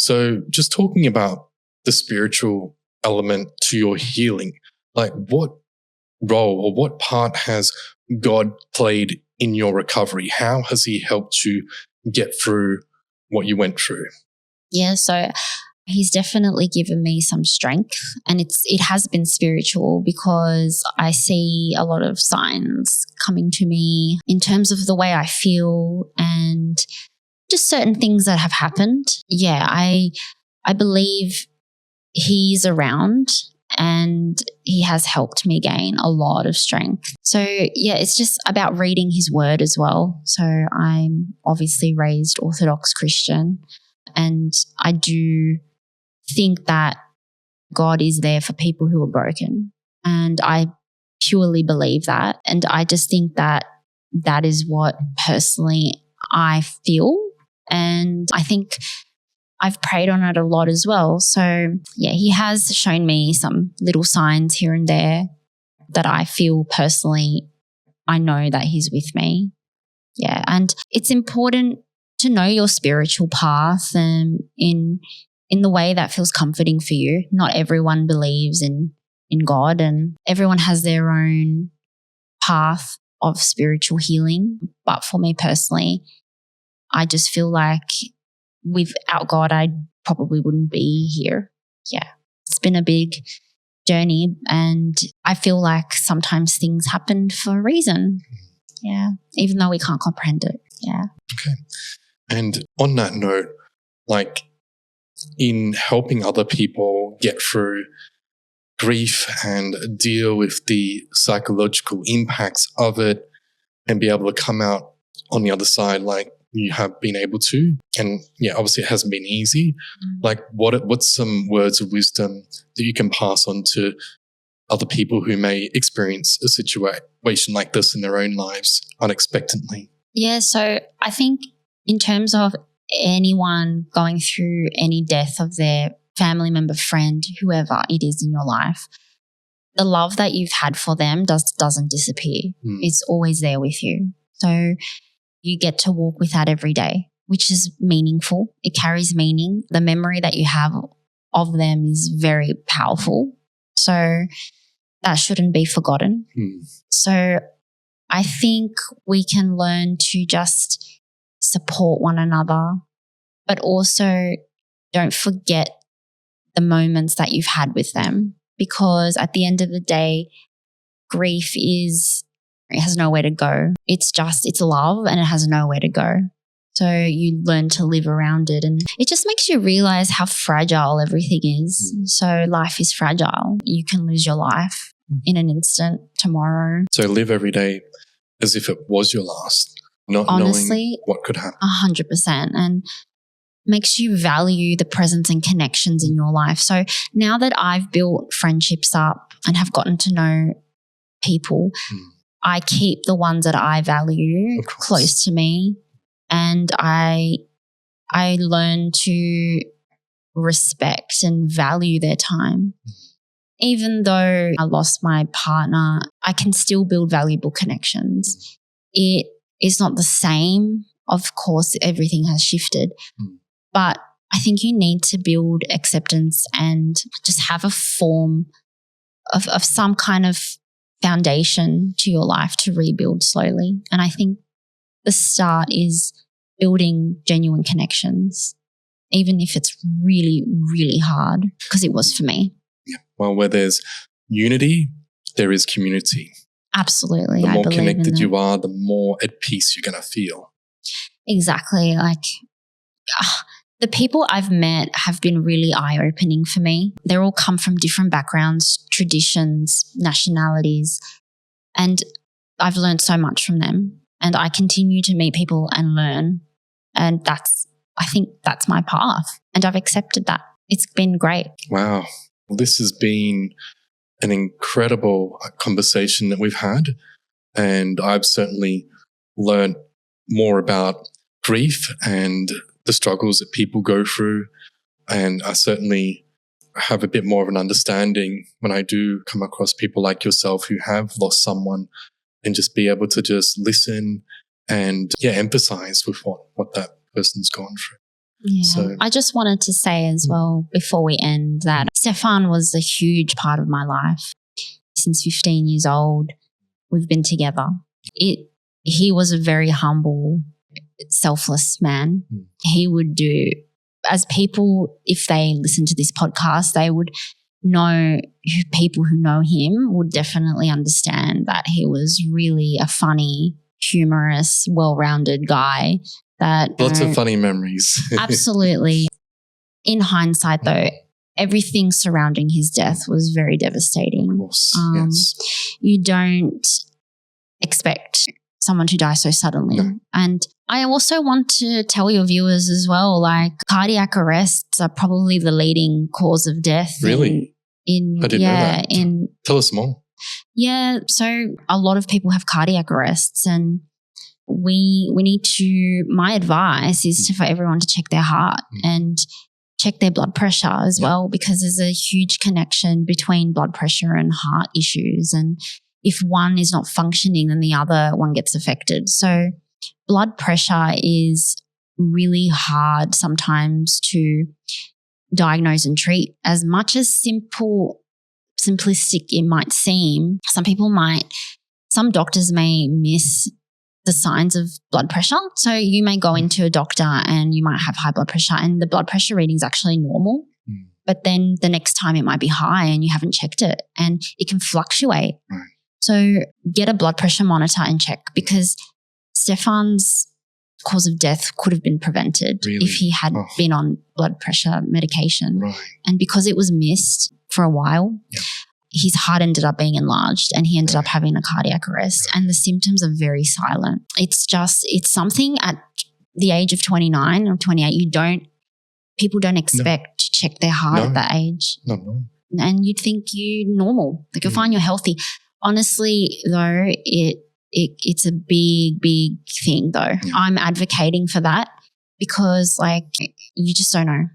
So just talking about the spiritual element to your healing, like what role or what part has God played in your recovery? How has he helped you get through what you went through? Yeah, so he's definitely given me some strength, and it has been spiritual because I see a lot of signs coming to me in terms of the way I feel and just certain things that have happened. Yeah, I believe he's around and he has helped me gain a lot of strength. So yeah, it's just about reading his word as well. So I'm obviously raised Orthodox Christian, and I do think that God is there for people who are broken. And I purely believe that. And I just think that that is what personally I feel. And I think I've prayed on it a lot as well. So yeah, he has shown me some little signs here and there that I feel personally, I know that he's with me. Yeah. And it's important to know your spiritual path and in the way that feels comforting for you. Not everyone believes in God, and everyone has their own path of spiritual healing. But for me personally, I just feel like without God, I probably wouldn't be here. Yeah. It's been a big journey, and I feel like sometimes things happen for a reason. Yeah. Even though we can't comprehend it. Yeah. Okay. And on that note, like in helping other people get through grief and deal with the psychological impacts of it and be able to come out on the other side like you have been able to. And yeah, obviously it hasn't been easy. Like what's some words of wisdom that you can pass on to other people who may experience a situation like this in their own lives unexpectedly? Yeah, so I think in terms of anyone going through any death of their family member, friend, whoever it is in your life, the love that you've had for them doesn't disappear. It's always there with you. So you get to walk with that every day, which is meaningful. It carries meaning. The memory that you have of them is very powerful. So that shouldn't be forgotten. So I think we can learn to just support one another, but also don't forget the moments that you've had with them, because at the end of the day, grief it has nowhere to go. It's love, and it has nowhere to go. So you learn to live around it, and it just makes you realize how fragile everything is. So life is fragile. You can lose your life in an instant tomorrow. So live every day as if it was your last, not knowing what could happen. 100%. And makes you value the presence and connections in your life. So now that I've built friendships up and have gotten to know people, I keep the ones that I value close to me, and I learn to respect and value their time. Even though I lost my partner, I can still build valuable connections. It is not the same. Of course, everything has shifted. But I think you need to build acceptance and just have a form of some kind of foundation to your life to rebuild slowly. And I think the start is building genuine connections, even if it's really, really hard, because it was for me. Yeah. Well, where there's unity, there is community. Absolutely. The more connected you are, the more at peace you're going to feel. Exactly. Like the people I've met have been really eye-opening for me. They all come from different backgrounds, traditions, nationalities, and I've learned so much from them. And I continue to meet people and learn. And I think that's my path. And I've accepted that. It's been great. Wow. Well, this has been an incredible conversation that we've had. And I've certainly learned more about grief and the struggles that people go through. And I certainly have a bit more of an understanding when I do come across people like yourself who have lost someone, and just be able to just listen and empathize with what that person's gone through. Yeah. So I just wanted to say as well before we end that Stefan was a huge part of my life. Since 15 years old, we've been together. He was a very humble, selfless man. He would do, as people, if they listen to this podcast, they would know, people who know him would definitely understand that he was really a funny, humorous, well-rounded guy. That lots of funny memories. Absolutely. In hindsight, though, everything surrounding his death was very devastating. Of course, yes. You don't expect someone to die so suddenly. No. And I also want to tell your viewers as well, like cardiac arrests are probably the leading cause of death. Really? I didn't know that. Tell us more. Yeah, so a lot of people have cardiac arrests, and we need to, my advice is for everyone to check their heart and check their blood pressure as well, because there's a huge connection between blood pressure and heart issues. And if one is not functioning, then the other one gets affected. So blood pressure is really hard sometimes to diagnose and treat. As much as simplistic it might seem, some doctors may miss the signs of blood pressure. So you may go into a doctor and you might have high blood pressure and the blood pressure reading is actually normal. But then the next time it might be high and you haven't checked it, and it can fluctuate. So get a blood pressure monitor and check, because Stefan's cause of death could have been prevented if he had been on blood pressure medication. And because it was missed for a while, his heart ended up being enlarged and he ended up having a cardiac arrest, and the symptoms are very silent. It's something at the age of 29 or 28, people don't expect to check their heart at that age. No. And you'd think you're normal. Like you're fine, you're healthy. Honestly, though, it's a big, big thing though. I'm advocating for that because you just don't know.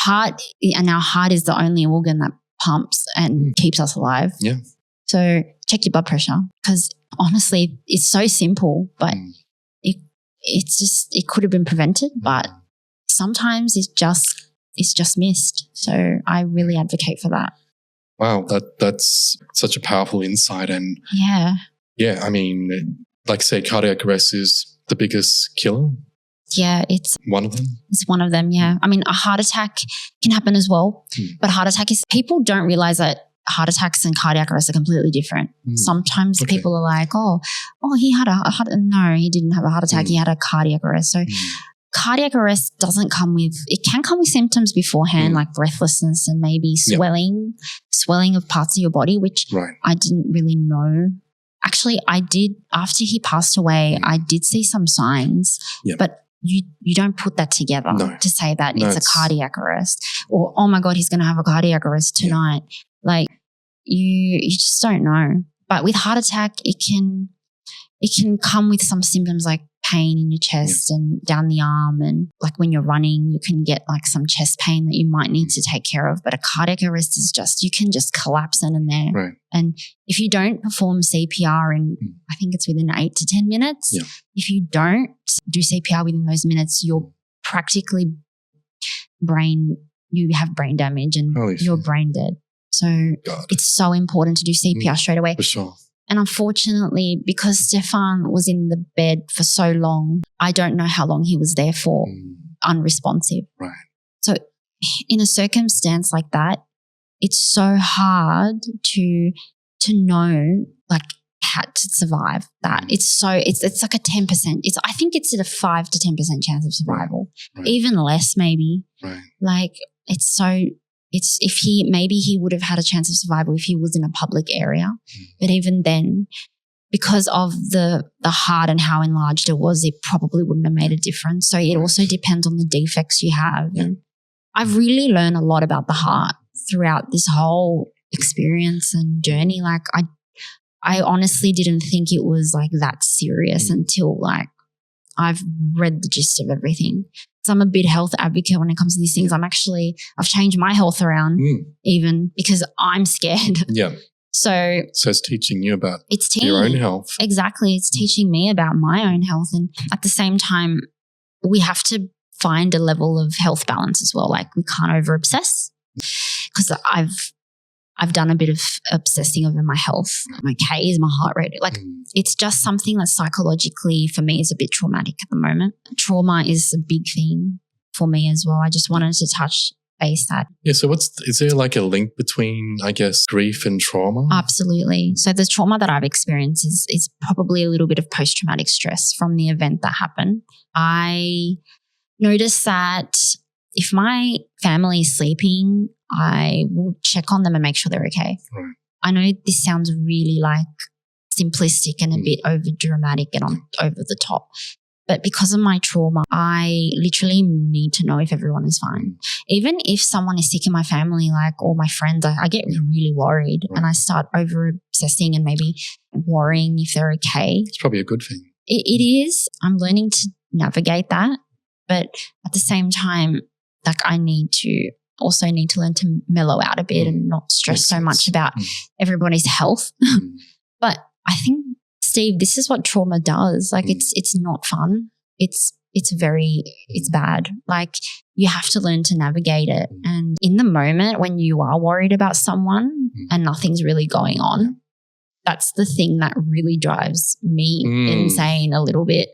And our heart is the only organ that pumps and keeps us alive. Yeah. So check your blood pressure, because honestly, it's so simple, but it could have been prevented, but sometimes it's just missed. So I really advocate for that. Wow, that's such a powerful insight. And yeah, I mean, like I say, cardiac arrest is the biggest killer. Yeah, it's one of them. It's one of them, yeah. I mean, a heart attack can happen as well, but heart attack is, people don't realize that heart attacks and cardiac arrest are completely different. Sometimes people are like, oh, he had a heart. No, he didn't have a heart attack. He had a cardiac arrest. So cardiac arrest doesn't come with, it can come with symptoms beforehand, like breathlessness and maybe swelling of parts of your body, which I didn't really know. Actually, I did, after he passed away, I did see some signs, but you don't put that together to say that it's a cardiac arrest, or, oh my God, he's going to have a cardiac arrest tonight. Like you just don't know. But with heart attack, it can come with some symptoms like pain in your chest and down the arm, and like when you're running, you can get like some chest pain that you might need to take care of. But a cardiac arrest is just, you can just collapse in and there. And if you don't perform CPR in, I think it's within 8 to 10 minutes, if you don't do CPR within those minutes, you're practically you have brain damage and you're brain dead. So it's so important to do CPR straight away. For sure. And unfortunately, because Stefan was in the bed for so long, I don't know how long he was there for, unresponsive. So in a circumstance like that, it's so hard to know like how to survive that. It's like a 10%. I think it's at a 5 to 10% chance of survival, even less maybe. Like maybe he would have had a chance of survival if he was in a public area. But even then, because of the heart and how enlarged it was, it probably wouldn't have made a difference. So it also depends on the defects you have. And I've really learned a lot about the heart throughout this whole experience and journey. Like I honestly didn't think it was like that serious until like I've read the gist of everything. So I'm a big health advocate when it comes to these things. I've changed my health around even because I'm scared. So it's teaching you about your own health. Exactly. It's teaching me about my own health. And at the same time, we have to find a level of health balance as well. Like we can't over obsess, because I've done a bit of obsessing over my health, my Ks, my heart rate. Like it's just something that psychologically for me is a bit traumatic at the moment. Trauma is a big thing for me as well. I just wanted to touch base that. Yeah. So is there like a link between, I guess, grief and trauma? Absolutely. So the trauma that I've experienced is probably a little bit of post-traumatic stress from the event that happened. I noticed that if my family is sleeping, I will check on them and make sure they're okay. Right. I know this sounds really like simplistic and a bit over dramatic and over the top, but because of my trauma, I literally need to know if everyone is fine. Even if someone is sick in my family, like all my friends, I get really worried and I start over obsessing and maybe worrying if they're okay. It's probably a good thing. It is. I'm learning to navigate that, but at the same time, like I need to learn to mellow out a bit and not stress so much about everybody's health. But I think, Steve, this is what trauma does. Like it's not fun. It's bad. Like you have to learn to navigate it. And in the moment when you are worried about someone and nothing's really going on, that's the thing that really drives me insane a little bit.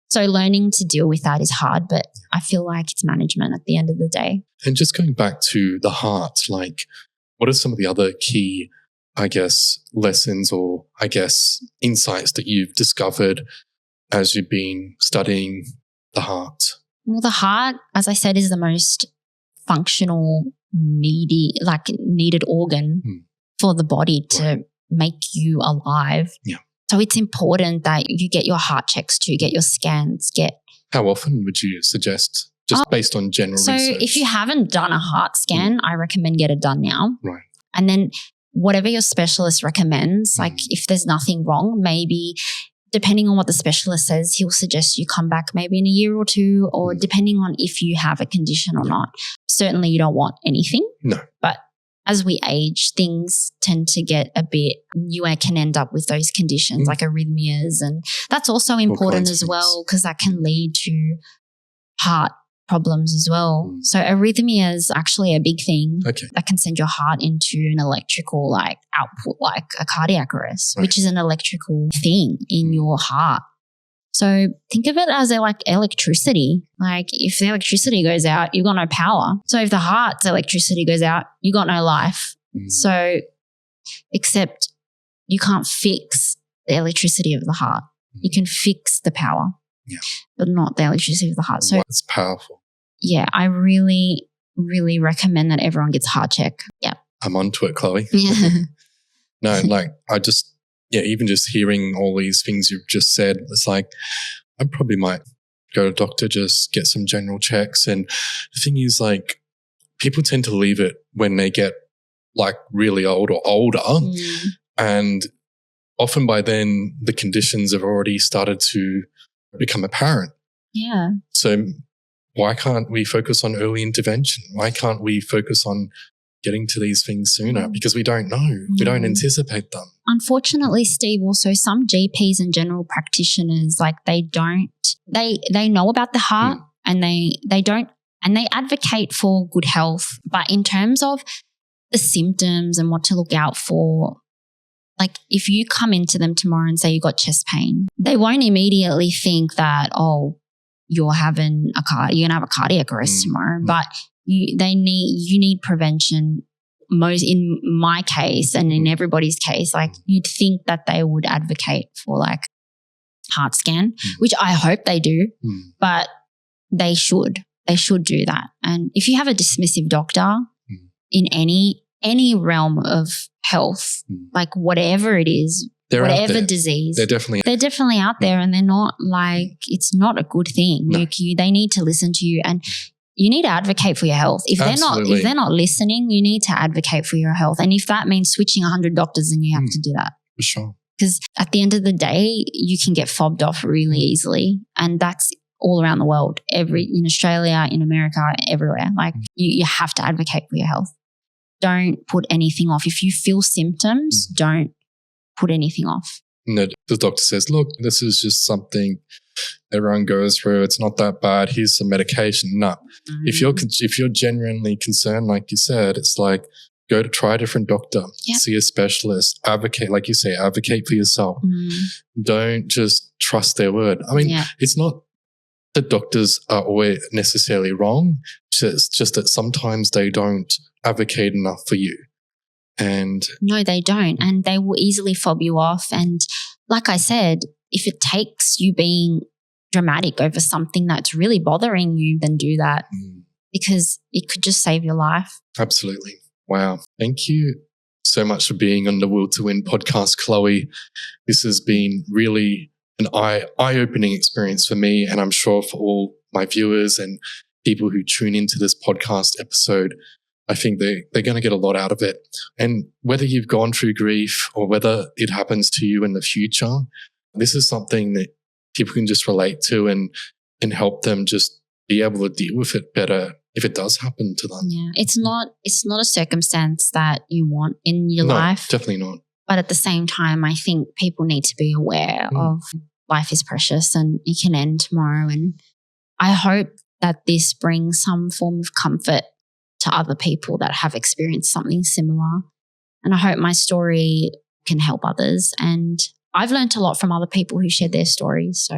So learning to deal with that is hard, but I feel like it's management at the end of the day. And just going back to the heart, like what are some of the other key, I guess, lessons or I guess insights that you've discovered as you've been studying the heart? Well, the heart, as I said, is the most functional, needed organ for the body to make you alive. Yeah. So it's important that you get your heart checks too, get your scans, How often would you suggest, just based on general research? So if you haven't done a heart scan, I recommend get it done now. Right. And then whatever your specialist recommends, like if there's nothing wrong, maybe depending on what the specialist says, he'll suggest you come back maybe in a year or two, or depending on if you have a condition or not. Certainly you don't want anything. No. But as we age, things tend to get you can end up with those conditions like arrhythmias, and that's also important as well because that can lead to heart problems as well. So arrhythmia is actually a big thing that can send your heart into an electrical like output, like a cardiac arrest, which is an electrical thing in your heart. So think of it as like electricity. Like if the electricity goes out, you've got no power. So if the heart's electricity goes out, you got no life. So except you can't fix the electricity of the heart. You can fix the power, but not the electricity of the heart. So it's powerful. Yeah, I really, really recommend that everyone gets a heart check. Yeah. I'm onto it, Chloe. Yeah. No, like even just hearing all these things you've just said, it's like I probably might go to a doctor, just get some general checks. And the thing is, like, people tend to leave it when they get like really old or older. And often by then the conditions have already started to become apparent. Yeah. So why can't we focus on early intervention? Why can't we focus on getting to these things sooner? Because we don't know. We don't anticipate them. Unfortunately, Steve, also some GPs and general practitioners, like they know about the heart and they don't, and they advocate for good health. But in terms of the symptoms and what to look out for, like if you come into them tomorrow and say you got chest pain, they won't immediately think that, you're gonna have a cardiac arrest tomorrow. But you need prevention. In my case and in everybody's case, like you'd think that they would advocate for like heart scan, which I hope they do, but they should do that. And if you have a dismissive doctor in any realm of health, like whatever it is, whatever disease, they're definitely out there, and they're not like, it's not a good thing. No. They need to listen to you, and you need to advocate for your health. If they're not listening, you need to advocate for your health. And if that means switching 100 doctors, then you have to do that. For sure. Because at the end of the day, you can get fobbed off really easily, and that's all around the world. In Australia, in America, everywhere. Like you have to advocate for your health. Don't put anything off. If you feel symptoms, don't put anything off. No, the doctor says, look, this is just something everyone goes through. It's not that bad. Here's some medication. No. If you're genuinely concerned, like you said, it's like go to try a different doctor, see a specialist, advocate, like you say, advocate for yourself. Don't just trust their word. I mean, it's not that doctors are always necessarily wrong. It's just that sometimes they don't advocate enough for you. And no, they don't. And they will easily fob you off. And like I said, if it takes you being dramatic over something that's really bothering you, then do that because it could just save your life. Absolutely. Wow. Thank you so much for being on the Will to Win podcast, Chloe. This has been really an eye-opening experience for me, and I'm sure for all my viewers and people who tune into this podcast episode. I think they're going to get a lot out of it. And whether you've gone through grief or whether it happens to you in the future, this is something that people can just relate to and help them just be able to deal with it better if it does happen to them. Yeah, it's not a circumstance that you want in your life. Definitely not. But at the same time, I think people need to be aware of life is precious and it can end tomorrow. And I hope that this brings some form of comfort to other people that have experienced something similar. And I hope my story can help others. And I've learned a lot from other people who shared their stories. So